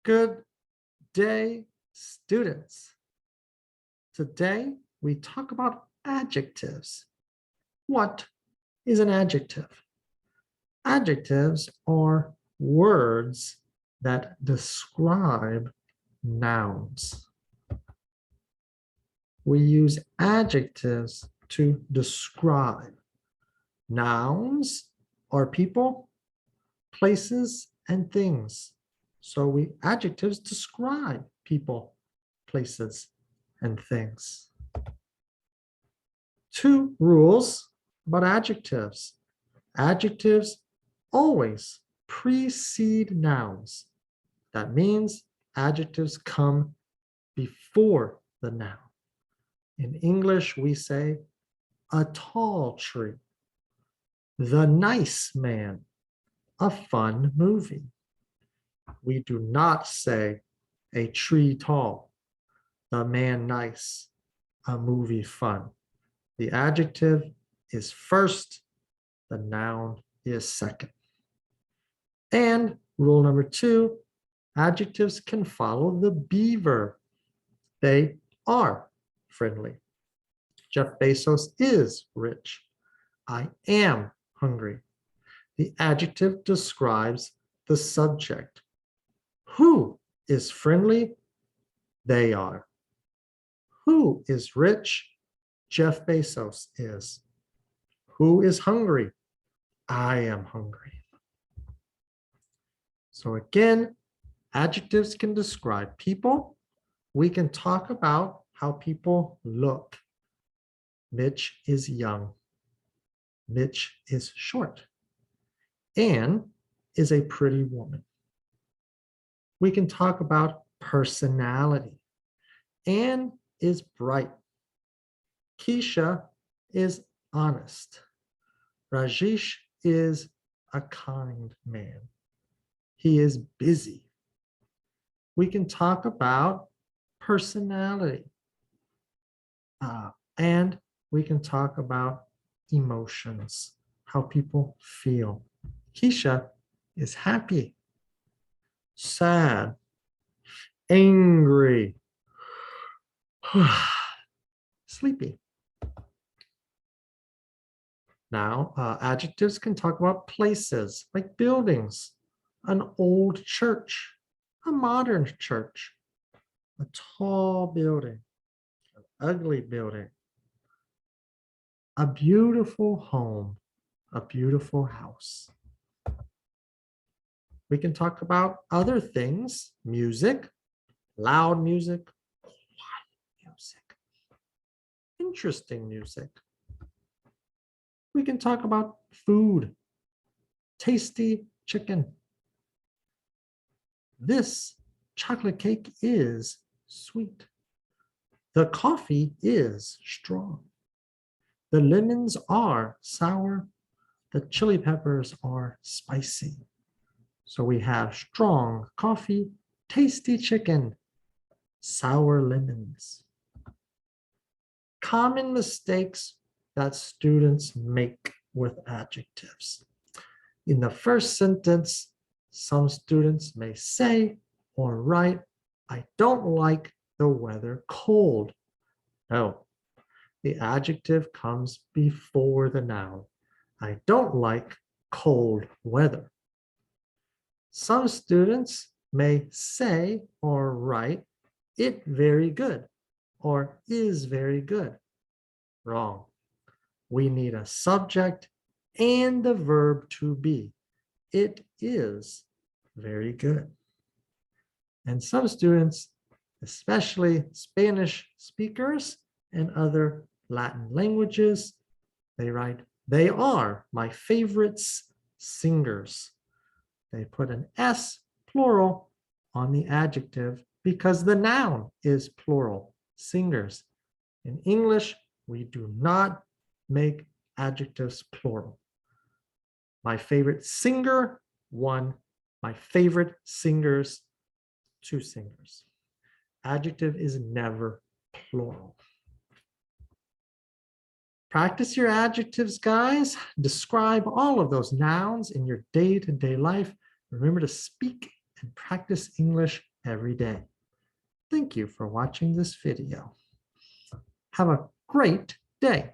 Good day, students. Today, we talk about adjectives. What is an adjective? Adjectives are words that describe nouns. We use adjectives to describe. Nouns are people, places, and things. So adjectives describe people, places, and things. Two rules about adjectives. Adjectives always precede nouns. That means adjectives come before the noun. In English, we say a tall tree, the nice man, a fun movie. We do not say a tree tall, the man nice, a movie fun. The adjective is first, the noun is second. And rule number 2, adjectives can follow the be verb. They are friendly. Jeff Bezos is rich. I am hungry. The adjective describes the subject. Who is friendly? They are. Who is rich? Jeff Bezos is. Who is hungry? I am hungry. So again, adjectives can describe people. We can talk about how people look. Mitch is young. Mitch is short. Anne is a pretty woman. We can talk about personality. Anne is bright. Keisha is honest. Rajesh is a kind man. He is busy. We can talk about personality. And we can talk about emotions, how people feel. Keisha is happy, sad, angry, sleepy. Now, adjectives can talk about places like buildings, an old church, a modern church, a tall building, an ugly building, a beautiful home, a beautiful house. We can talk about other things, music, loud music, quiet music, interesting music. We can talk about food, tasty chicken. This chocolate cake is sweet. The coffee is strong. The lemons are sour. The chili peppers are spicy. So we have strong coffee, tasty chicken, sour lemons. Common mistakes that students make with adjectives. In the first sentence, some students may say or write, I don't like the weather cold. No, the adjective comes before the noun. I don't like cold weather. Some students may say or write, it very good or is very good. Wrong. We need a subject and the verb to be. It is very good. And some students, especially Spanish speakers and other Latin languages, they write, they are my favorites singers. They put an S, plural, on the adjective because the noun is plural, singers. In English, we do not make adjectives plural. My favorite singer, 1. My favorite singers, 2 singers. Adjective is never plural. Practice your adjectives, guys. Describe all of those nouns in your day-to-day life. Remember to speak and practice English every day. Thank you for watching this video. Have a great day.